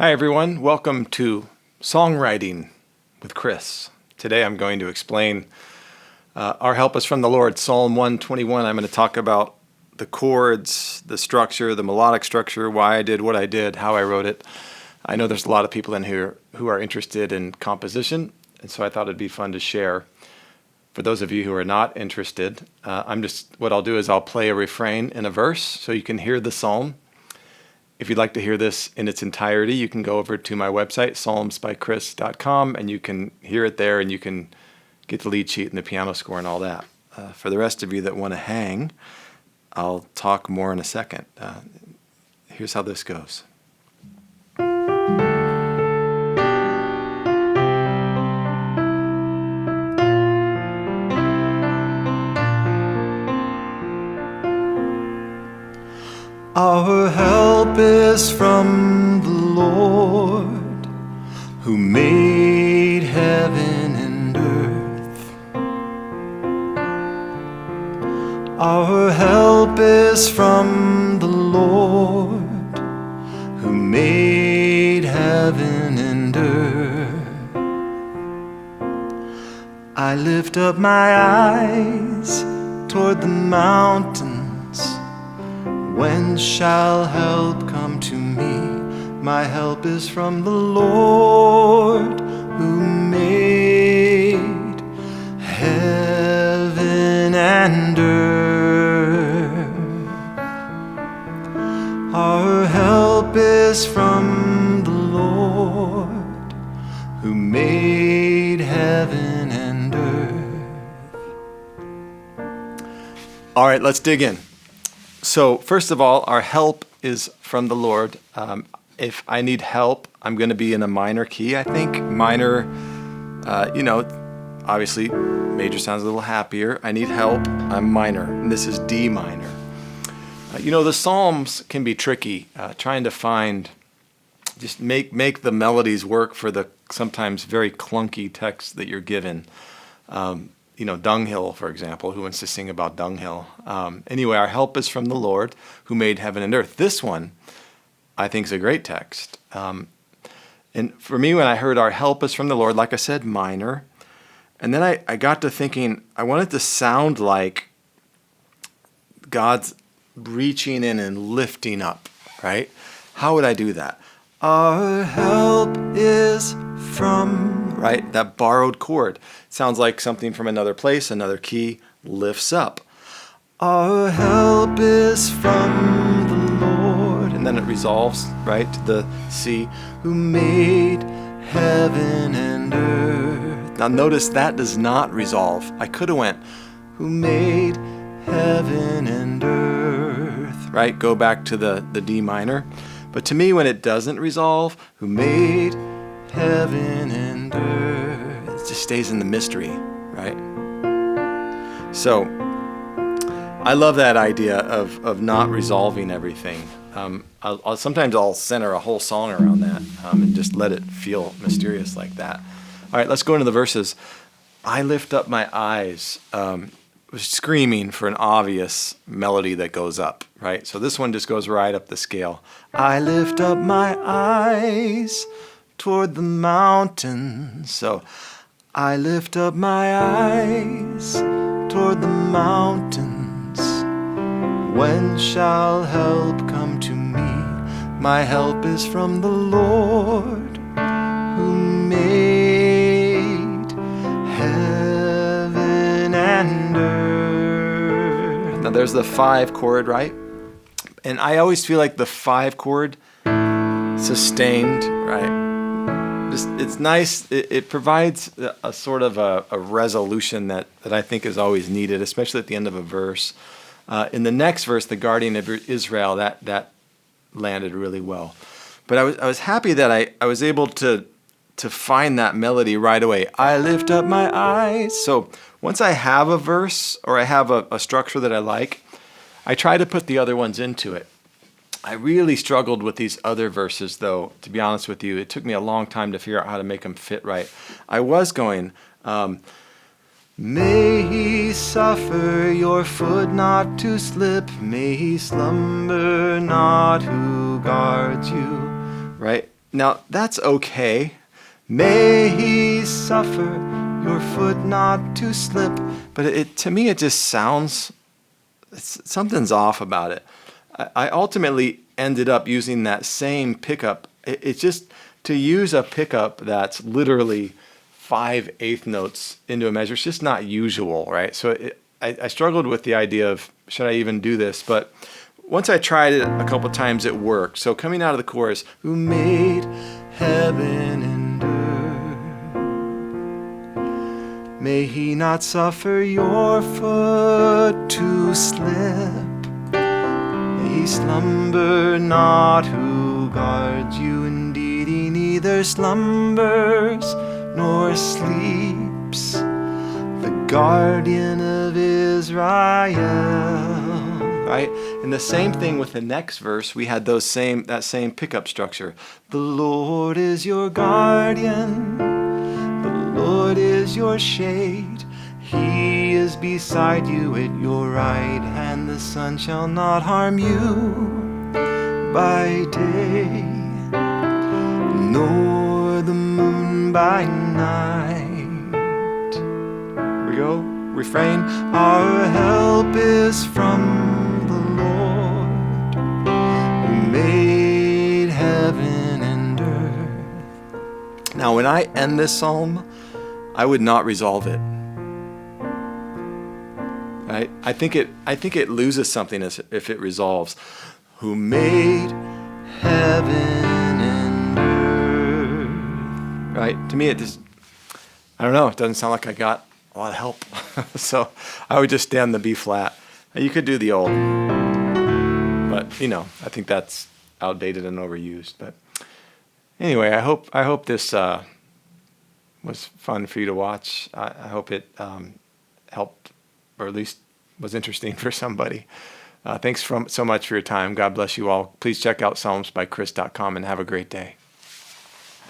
Hi, everyone. Welcome to Songwriting with Chris. Today I'm going to explain Our Help is from the Lord, Psalm 121. I'm going to talk about the chords, the structure, the melodic structure, why I did what I did, how I wrote it. I know there's a lot of people in here who are interested in composition, and so I thought it'd be fun to share. For those of you who are not interested, what I'll do is I'll play a refrain in a verse so you can hear the psalm. If you'd like to hear this in its entirety, you can go over to my website, psalmsbychris.com, and you can hear it there, and you can get the lead sheet and the piano score and all that. For the rest of you that want to hang, I'll talk more in a second. Here's how this goes. Our help is from the Lord, who made heaven and earth. Our help is from the Lord, who made heaven and earth. I lift up my eyes toward the mountains. When shall help come to me? My help is from the Lord, who made heaven and earth. Our help is from the Lord, who made heaven and earth. All right, let's dig in. So first of all, our help is from the Lord. If I need help, I'm going to be in a minor key, I think. Minor, obviously major sounds a little happier. I need help, I'm minor, and this is D minor. The Psalms can be tricky, trying to find, just make the melodies work for the sometimes very clunky text that you're given. Dunghill, for example. Who wants to sing about dunghill? Anyway, our help is from the Lord, who made heaven and earth. This one, I think, is a great text. And for me, when I heard our help is from the Lord, like I said, minor. And then I got to thinking, I want it to sound like God's reaching in and lifting up, right? How would I do that? Our help is from, right? That borrowed chord. Sounds like something from another place, another key, lifts up. Our help is from the Lord. And then it resolves, right, to the C, who made heaven and earth. Now notice that does not resolve. I could have went, who made heaven and earth, right? Go back to the D minor. But to me, when it doesn't resolve, who made heaven and earth, it just stays in the mystery, right? So I love that idea of not resolving everything. Sometimes I'll center a whole song around that and just let it feel mysterious like that. All right, let's go into the verses. I lift up my eyes, screaming for an obvious melody that goes up, right? So this one just goes right up the scale. I lift up my eyes toward the mountains. So I lift up my eyes toward the mountains. When shall help come to me? My help is from the Lord, who made heaven and earth. Now there's the 5 chord, right? And I always feel like the 5 chord sustained, right? It's nice. It provides a sort of a resolution that I think is always needed, especially at the end of a verse. In the next verse, the guardian of Israel, that landed really well. But I was happy that I was able to find that melody right away. I lift up my eyes. So once I have a verse or I have a structure that I like, I try to put the other ones into it. I really struggled with these other verses, though, to be honest with you. It took me a long time to figure out how to make them fit right. I was going, may he suffer your foot not to slip. May he slumber not who guards you. Right? Now, that's okay. May he suffer your foot not to slip. But to me, it just sounds, something's off about it. I ultimately ended up using that same pickup. It's just to use a pickup that's literally 5/8 notes into a measure. It's just not usual, right? So I struggled with the idea of, should I even do this? But once I tried it a couple times, it worked. So coming out of the chorus, who made heaven and earth, may he not suffer your foot to slip. May he slumber not who guards you. Indeed, he neither slumbers nor sleeps, the guardian of Israel. Right? And the same thing with the next verse, we had that same pickup structure. The Lord is your guardian, the Lord is your shade. He is beside you at your right hand. The sun shall not harm you by day, nor the moon by night. Here we go. Refrain. Our help is from made heaven and earth. Now, when I end this psalm, I would not resolve it. Right? I think it loses something if it resolves. Who made heaven and earth. Right? To me, it just, I don't know. It doesn't sound like I got a lot of help. So I would just stay on the B flat. You could do the old. But, I think that's outdated and overused. But anyway, I hope this was fun for you to watch. I hope it helped, or at least was interesting for somebody. Thanks so much for your time. God bless you all. Please check out psalmsbychris.com and have a great day.